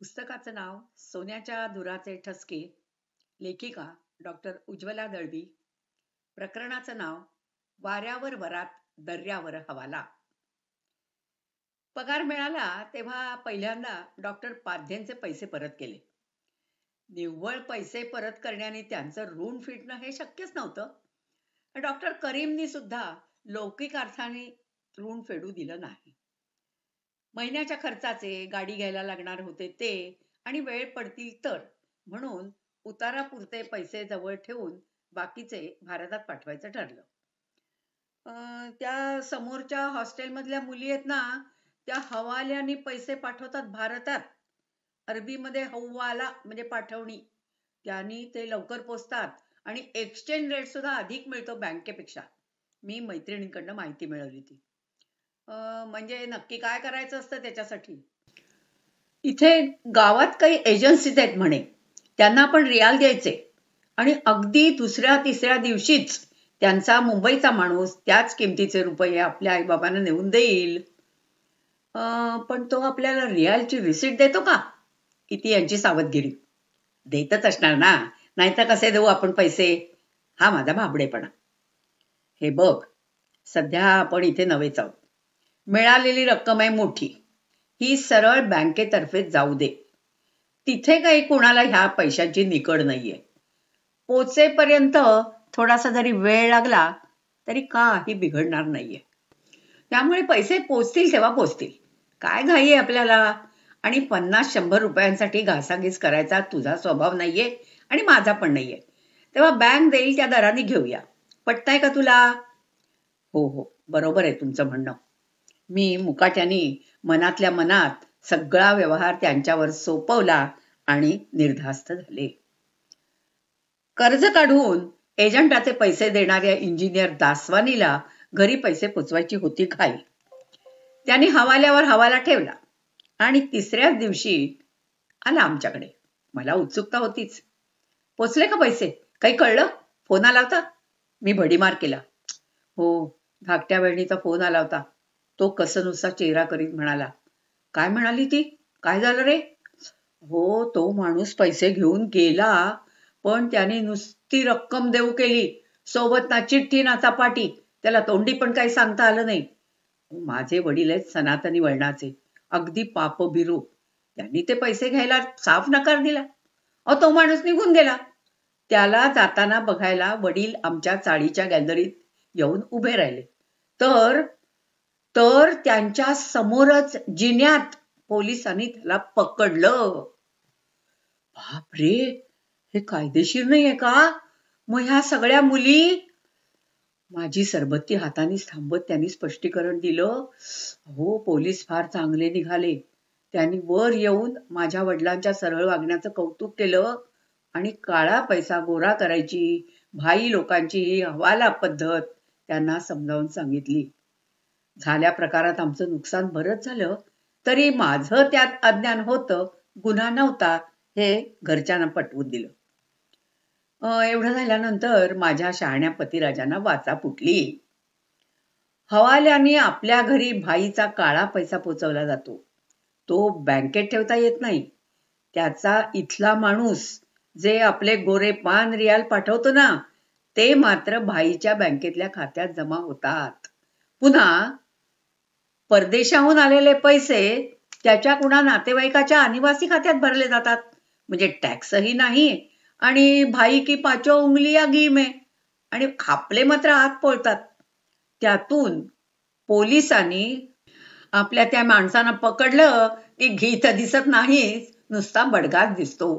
पुस्तकाचं नाव सोन्याच्या दुराचे ठसके. लेखिका डॉक्टर उज्ज्वला दळवी. प्रकरणाचं नाव वाऱ्यावर वरात दर्यावर हवाला. पगार मिळाला तेव्हा पहिल्यांदा डॉक्टर पाध्येंचे पैसे परत केले. निव्वळ पैसे परत करण्याने त्यांचं ऋण फिटणं हे शक्यच नव्हतं. डॉक्टर करीमनी सुद्धा लौकिक अर्थाने ऋण फेडू दिलं नाही. महिन्याच्या खर्चाचे, गाडी घ्यायला लागणार होते ते, आणि वेळ पडतील तर म्हणून उतारापुरते पैसे जवळ ठेवून बाकीचे भारतात पाठवायचं ठरलं. त्या समोरच्या हॉस्टेलमधल्या मुली आहेत ना, त्या हवाल्याने पैसे पाठवतात भारतात. अरबीमध्ये हव्वाला म्हणजे पाठवणी. त्यांनी ते लवकर पोचतात आणि एक्सचेंज रेट सुद्धा अधिक मिळतो बँकेपेक्षा. मी मैत्रिणींकडनं माहिती मिळवली ती. म्हणजे नक्की काय करायचं असतं त्याच्यासाठी. इथे गावात काही एजन्सीज आहेत म्हणे, त्यांना आपण रियाल द्यायचे आणि अगदी दुसऱ्या तिसऱ्या दिवशीच त्यांचा मुंबईचा माणूस त्याच किमतीचे रुपये आपल्या आईबाबांना नेऊन देईल. पण तो आपल्याला रियालची रिसीट देतो का? इथे यांची सावधगिरी. देतच असणार ना, नाहीतर कसे देऊ आपण पैसे? हा माझा भाबडेपणा. हे बघ, सध्या आपण इथे नवेच आहोत. मिळालेली रक्कम आहे मोठी, ही सरळ बँकेतर्फे जाऊ दे. तिथे काही कुणाला ह्या पैशांची निकड नाहीये. पोचेपर्यंत थोडासा जरी वेळ लागला तरी काही बिघडणार नाहीये. त्यामुळे पैसे पोचतील तेव्हा पोचतील. काय घाई आहे आपल्याला? आणि 50-100 रुपयांसाठी घासाघीस करायचा तुझा स्वभाव नाहीये आणि माझा पण नाहीये. तेव्हा बँक देईल त्या दराने घेऊया. पटतंय का तुला? हो हो, बरोबर आहे तुमचं म्हणणं. मी मुकाट्याने मनातल्या मनात सगळा व्यवहार त्यांच्यावर सोपवला आणि निर्धास्त झाले. कर्ज काढून एजंटाचे पैसे देणाऱ्या इंजिनियर दासवानीला घरी पैसे पोचवायची होती घाई. त्यांनी हवाल्यावर हवाला ठेवला आणि तिसऱ्याच दिवशी आला आमच्याकडे. मला उत्सुकता होतीच. पोचले का पैसे? काही कळलं? फोन आला होता? मी भडीमार केला. हो, धाकट्या बहिणीचा फोन आला होता. तो कसनुसा चेहरा करीत म्हणाला. काय म्हणाली ती? काय झालं रे? हो, तो माणूस पैसे घेऊन गेला, पण त्याने नुसती रक्कम देऊ केली, सोबत ना चिठ्ठी ना चपाटी. त्याला तोंडी पण काही सांगता आलं नाही. माझे वडील आहेत सनातनी वळणाचे, अगदी पापभिरू. त्यांनी ते पैसे घ्यायला साफ नकार दिला. तो माणूस निघून गेला. त्याला जाताना बघायला वडील आमच्या चाळीच्या गॅलरीत येऊन उभे राहिले. तर तर त्यांच्या समोरच जिन्यात पोलिसांनी त्याला पकडलं. बापरे, हे कायदेशीर नाहीये का? मग ह्या सगळ्या मुली? माझी सरबत्ती हातानेच थांबत त्यांनी स्पष्टीकरण दिलं. हो, पोलीस फार चांगले निघाले. त्यांनी वर येऊन माझ्या वडिलांच्या सरळ वागण्याचं कौतुक केलं आणि काळा पैसा गोरा करायची भाई लोकांची ही हवाला पद्धत त्यांना समजावून सांगितली. झाल्या प्रकारात आमचं नुकसान बरंच झालं, तरी माझं त्यात अज्ञान होतं, गुन्हा नव्हता हे घरच्यांना पटवून दिलं. एवढं झाल्यानंतर माझ्या शहाण्या पतिराजांना वाचा फुटली. हवाल्याने आपल्या घरी भाईचा काळा पैसा पोचवला जातो. तो बँकेत ठेवता येत नाही. त्याचा इथला माणूस जे आपले गोरे 5 रियाल पाठवतो ना, ते मात्र भाईच्या बँकेतल्या खात्यात जमा होतात. पुन्हा परदेशाहून आलेले पैसे त्याच्या कुणा नातेवाईकाच्या अनिवासी खात्यात भरले जातात. म्हणजे टॅक्सही नाही आणि भाई की पाचो उंगलिया घी में, आणि आपले मात्र हात पोळतात. त्यातून पोलिसांनी आपल्या त्या माणसानं पकडलं की घी तर दिसत नाही, नुसता बडगाच दिसतो.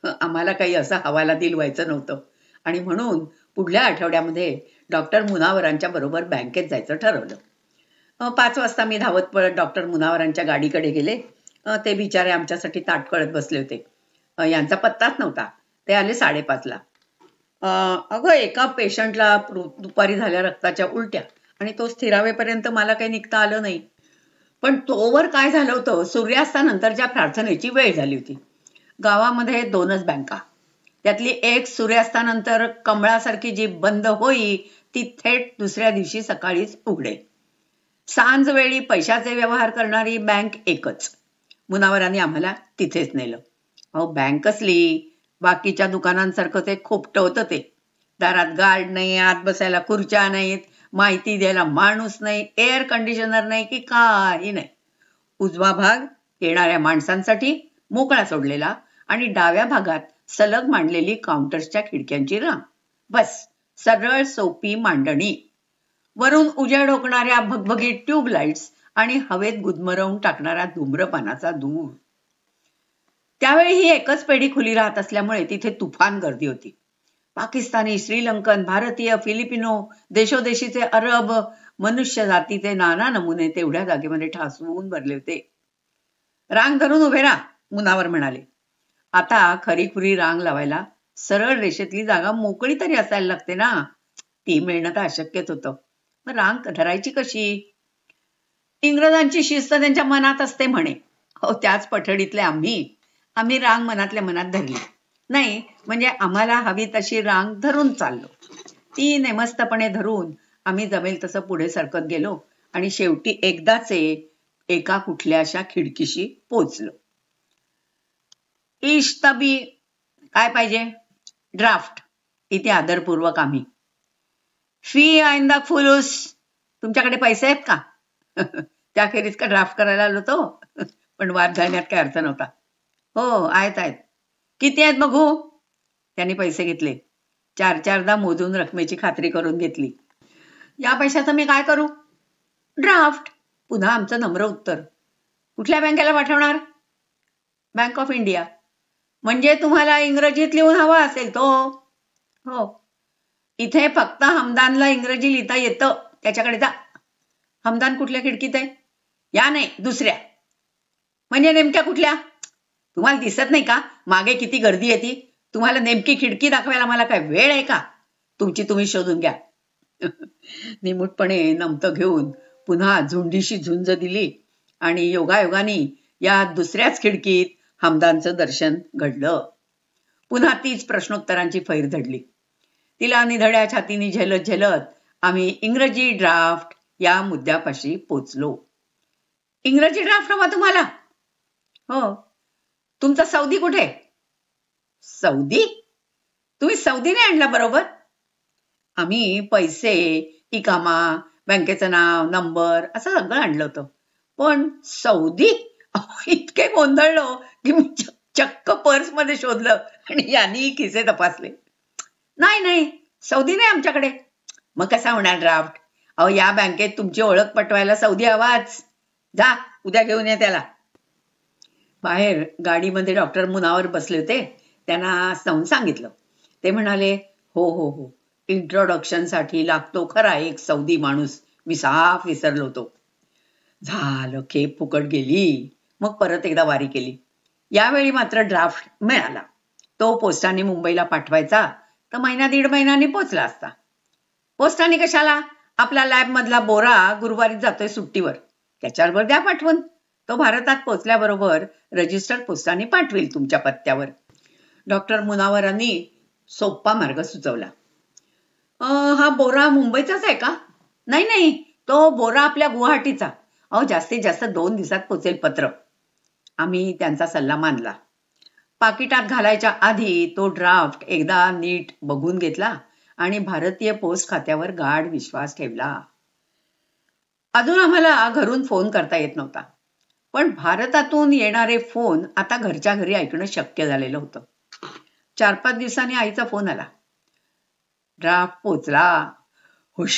आम्हाला काही असा हवाला दिल व्हायचं नव्हतं आणि म्हणून पुढल्या आठवड्यामध्ये डॉक्टर मुनावरांच्या बरोबर बँकेत जायचं ठरवलं. 5 वाजता मी धावत पळत डॉक्टर मुनावरांच्या गाडीकडे गेले. ते बिचारे आमच्यासाठी ताट कळत बसले होते. यांचा पत्ताच नव्हता. ते आले 5:30ला. अगं, एका पेशंटला दुपारी झाल्या रक्ताच्या उलट्या आणि तो स्थिरावेपर्यंत मला काही निघता आलं नाही. पण तोवर काय झालं होतं, सूर्यास्तानंतरच्या प्रार्थनेची वेळ झाली होती. गावामध्ये 2च बँका. त्यातली एक सूर्यास्तानंतर कमळासारखी जी बंद होई, ती थेट दुसऱ्या दिवशी सकाळीच उघडे. सांजवेळी पैशाचे व्यवहार करणारी बँक एकच. मुनावरांनी आम्हाला तिथेच नेलं. अहो बँक कसली, बाकीच्या दुकानांसारखं ते खोपटं होतं ते. दारात गार्ड नाही, आत बसायला खुर्च्या नाहीत, माहिती द्यायला माणूस नाही, एअर कंडिशनर नाही की काही नाही. उजवा भाग येणाऱ्या माणसांसाठी मोकळा सोडलेला आणि डाव्या भागात सलग मांडलेली काउंटर्सच्या खिडक्यांची रांग. बस सरळ सोपी मांडणी. वरून उजेड ओकणाऱ्या भगभगीत ट्यूबलाइट्स आणि हवेत गुदमरवून टाकणारा धूम्रपानाचा धूर. त्यावेळी ही एकच पेढी खुली राहत असल्यामुळे तिथे तुफान गर्दी होती. पाकिस्तानी, श्रीलंकन, भारतीय, फिलिपिनो, देशोदेशीचे अरब, मनुष्य जातीचे नाना नमुने तेवढ्या जागेमध्ये ठासून भरले होते. रांग धरून उभे राहा, मुनावर म्हणाले. आता खरीखुरी रांग लावायला सरळ रेषेतली जागा मोकळी तरी असायला लागते ना. ती मिळणं तर अशक्यच होतं. मग रांग धरायची कशी? इंग्रजांची शिस्त त्यांच्या मनात असते म्हणे. हो, त्याच पठडीतले आम्ही रांग मनातल्या मनात धरली नाही, म्हणजे आम्हाला हवी तशी रांग धरून चाललो. ती नेमस्तपणे धरून आम्ही जमेल तसं पुढे सरकत गेलो आणि शेवटी एकदाच एका कुठल्याशा खिडकीशी पोचलो. इश्तबी काय पाहिजे? ड्राफ्ट. इथे आदरपूर्वक आम्ही. फी आयंदा फुलूस. तुमच्याकडे पैसे आहेत का? त्याखेरीज का ड्राफ्ट करायला आलो तो. पण वाद घालण्यात काय अर्थ नव्हता. हो आहेत. किती आहेत बघू? त्यांनी पैसे घेतले. 4-4दा मोजून रकमेची खात्री करून घेतली. या पैशाचं मी काय करू? ड्राफ्ट. पुन्हा आमचं नम्र उत्तर. कुठल्या बँकेला पाठवणार? Bank of India. म्हणजे तुम्हाला इंग्रजीत लिहून हवा असेल तो? हो. इथे फक्त हमदानला इंग्रजी लिहिता येतं, त्याच्याकडे जा. हमदान कुठल्या खिडकीत आहे? या नाही, दुसऱ्या. म्हणजे नेमक्या कुठल्या? तुम्हाला दिसत नाही का मागे किती गर्दी येते? तुम्हाला नेमकी खिडकी दाखवायला मला काय वेळ आहे का? तुमची तुम्ही शोधून घ्या. निमूटपणे नमतं घेऊन पुन्हा झुंडीशी झुंज दिली आणि योगायोगाने या दुसऱ्याच खिडकीत हमदानचं दर्शन घडलं. पुन्हा तीच प्रश्नोत्तरांची फैर धडली. तिला निधड्या छातीने झेलत झेलत आम्ही इंग्रजी ड्राफ्ट या मुद्द्यापाशी पोचलो. इंग्रजी ड्राफ्ट हवा तुम्हाला? हो. तुमचा सौदी कुठे? सौदी? तुम्ही सौदीने आणला बरोबर? आम्ही पैसे, इकामा, बँकेचं नाव, नंबर असं सगळं आणलं होतं. पण सौदी? इतके गोंधळलो की मी चक्क पर्समध्ये शोधलं आणि यांनी खिसे तपासले. नाही, सौदी नाही आमच्याकडे. मग कसा होणार ड्राफ्ट? अहो या बँकेत तुमची ओळख पटवायला सौदी हवाच. जा, उद्या घेऊन ये त्याला. बाहेर गाडीमध्ये डॉक्टर मुनावर बसले होते. त्यांना सांगितलं. ते म्हणाले, हो, इंट्रोडक्शनसाठी लागतो खरा एक सौदी माणूस. मी साफ विसरलो होतो. झालं, खेप फुकट गेली. मग परत एकदा वारी केली. यावेळी मात्र ड्राफ्ट मिळाला. तो पोस्टाने मुंबईला पाठवायचा तर 1-1.5 महिन्यांनी पोचला असता. पोस्टाने कशाला? आपला लॅब मधला बोरा गुरुवारी जातोय सुट्टीवर, त्याच्यावर द्या पाठवून. तो भारतात पोचल्याबरोबर रजिस्टर पोस्टाने पाठवेल तुमच्या पत्त्यावर. डॉक्टर मुनावरांनी सोपा मार्ग सुचवला. हा बोरा मुंबईचाच आहे का? नाही, तो बोरा आपल्या गुवाहाटीचा. अहो जास्तीत जास्त 2 दिवसात पोचेल पत्र. आम्ही त्यांचा सल्ला मानला. पाकिटात घालायच्या आधी तो ड्राफ्ट एकदा नीट बघून घेतला आणि भारतीय पोस्ट खात्यावर गाढ विश्वास ठेवला. अजून आम्हाला घरून फोन करता येत नव्हता, पण भारतातून येणारे फोन आता घरच्या घरी ऐकणं शक्य झालेलं होतं. 4-5 दिवसांनी आईचा फोन आला. ड्राफ्ट पोचला. हुश.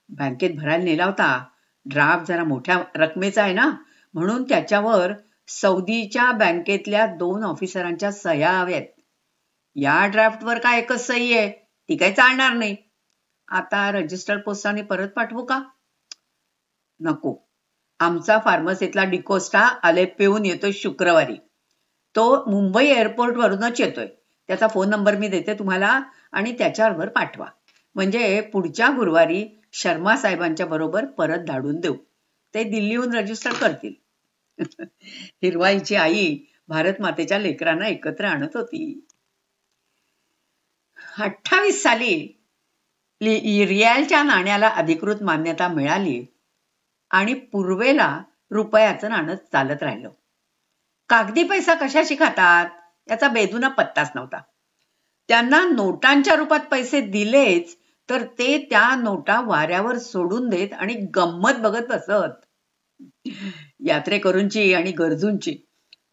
बँकेत भरायला नेला होता. ड्राफ्ट जरा मोठ्या रकमेचा आहे ना, म्हणून त्याच्यावर सौदीच्या बँकेतल्या 2 ऑफिसरांच्या सह्या हव्यात. या ड्राफ्टवर काय एकच सही आहे, ती काही चालणार नाही. आता रजिस्टर पोस्टाने परत पाठवू का? नको. आमचा फार्मसीतला डिकोस्टा आलेप्पेहून येतोय शुक्रवारी. तो मुंबई एअरपोर्ट वरूनच येतोय. त्याचा फोन नंबर मी देते तुम्हाला आणि त्याच्यावर पाठवा. म्हणजे पुढच्या गुरुवारी शर्मा साहेबांच्या बरोबर परत धाडून देऊ. ते दिल्लीहून रजिस्टर करतील. हिरवाईची आई भारत मातेच्या लेकरांना एकत्र आणत होती. 28 साली रियालच्या नाण्याला अधिकृत मान्यता मिळाली आणि पूर्वेला रुपयाचं नाणं चालत राहिलं. कागदी पैसा कशाशी खातात याचा बेधुना पत्ताच नव्हता. त्यांना नोटांच्या रूपात पैसे दिलेच तर ते त्या नोटा वाऱ्यावर सोडून देत आणि गंमत बघत बसत. यात्रेकरूंची आणि गरजूंची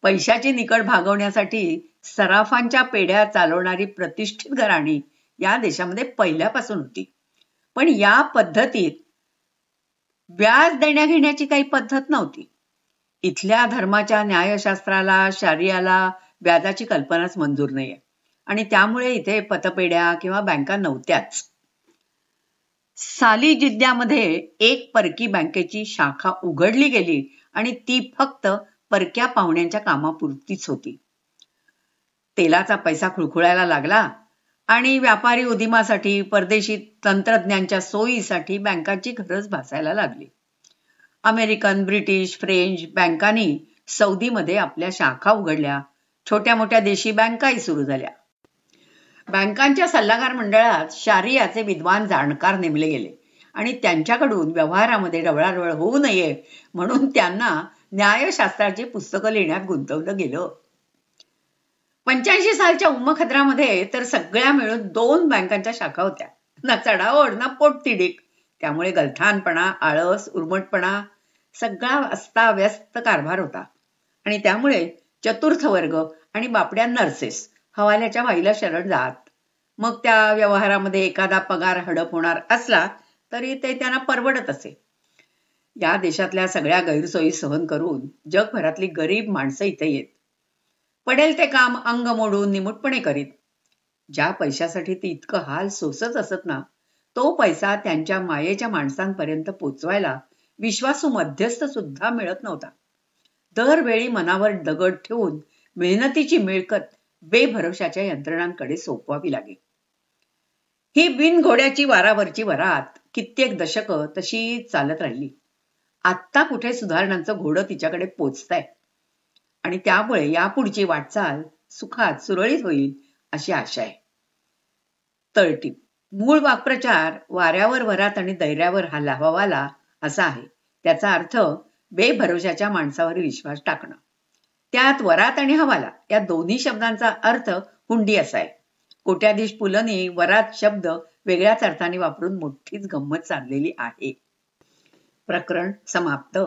पैशाची निकड भागवण्यासाठी सराफांच्या पेढ्या चालवणारी प्रतिष्ठित घराणी या देशामध्ये पहिल्यापासून होती. पण या पद्धतीत व्याज देण्या घेण्याची काही पद्धत नव्हती. इथल्या धर्माच्या न्यायशास्त्राला, शरियाला व्याजाची कल्पनाच मंजूर नाहीये आणि त्यामुळे इथे पतपेढ्या किंवा बँका नव्हत्याच. साली जिद्द्यामध्ये एक परकी बँकेची शाखा उघडली गेली आणि ती फक्त परक्या पाहुण्यांच्या कामापुरतीच होती. तेलाचा पैसा खुळखुळायला लागला आणि व्यापारी उद्यमासाठी, परदेशी तंत्रज्ञांच्या सोयीसाठी बँकांची गरज भासायला लागली. अमेरिकन, ब्रिटिश, फ्रेंच बँकांनी सौदीमध्ये आपल्या शाखा उघडल्या. छोट्या मोठ्या देशी बँकाही सुरू झाल्या. बँकांच्या सल्लागार मंडळात शारियाचे विद्वान जाणकार नेमले गेले आणि त्यांच्याकडून व्यवहारामध्ये ढवळाढवळ होऊ नये म्हणून त्यांना न्यायशास्त्राची पुस्तकं लिहिण्यात गुंतवलं गेलं. 85 सालच्या उम्मखद्रामध्ये तर सगळ्या मिळून 2 बँकांच्या शाखा होत्या. ना चढाओढ ना पोटतिडीक. त्यामुळे गलथानपणा, आळस, उर्मटपणा सगळा अस्ताव्यस्त कारभार होता आणि त्यामुळे चतुर्थ वर्ग आणि बापड्या नर्सेस हवाल्याच्या बाईला शरण जात. मग त्या व्यवहारामध्ये एखादा पगार हडप होणार असला तरी ते त्यांना परवडत असे. या देशातल्या सगळ्या गैरसोयी सहन करून जगभरातली गरीब माणसं इथे येत. पडेल ते काम अंग मोडून निमूटपणे करीत. ज्या पैशासाठी ती इतकं हाल सोसत असत ना, तो पैसा त्यांच्या मायेच्या माणसांपर्यंत पोचवायला विश्वासू मध्यस्थ सुद्धा मिळत नव्हता. दरवेळी मनावर दगड ठेवून मेहनतीची मिळकत बेभरवशाच्या यंत्रणांकडे सोपवावी लागे. ही बिनघोड्याची वारावरची वरात कित्येक दशकं तशी चालत राहिली. आत्ता कुठे सुधारणांचं घोडं तिच्याकडे पोचतंय आणि त्यामुळे यापुढची वाटचाल सुखात सुरळीत होईल अशी आशा आहे. तळटीप. मूळ वाक्प्रचार वाऱ्यावर वरात आणि दैऱ्यावर हवाला असा आहे. त्याचा अर्थ बेभरवशाच्या माणसावर विश्वास टाकणं. त्यात वरात आणि हवाला या दोन्ही शब्दांचा अर्थ हुंडी असा आहे. कोट्याधीश पुलंनी वरात शब्द वेगळ्याच अर्थाने वापरून मोठीच गंमत साधलेली आहे. प्रकरण समाप्त.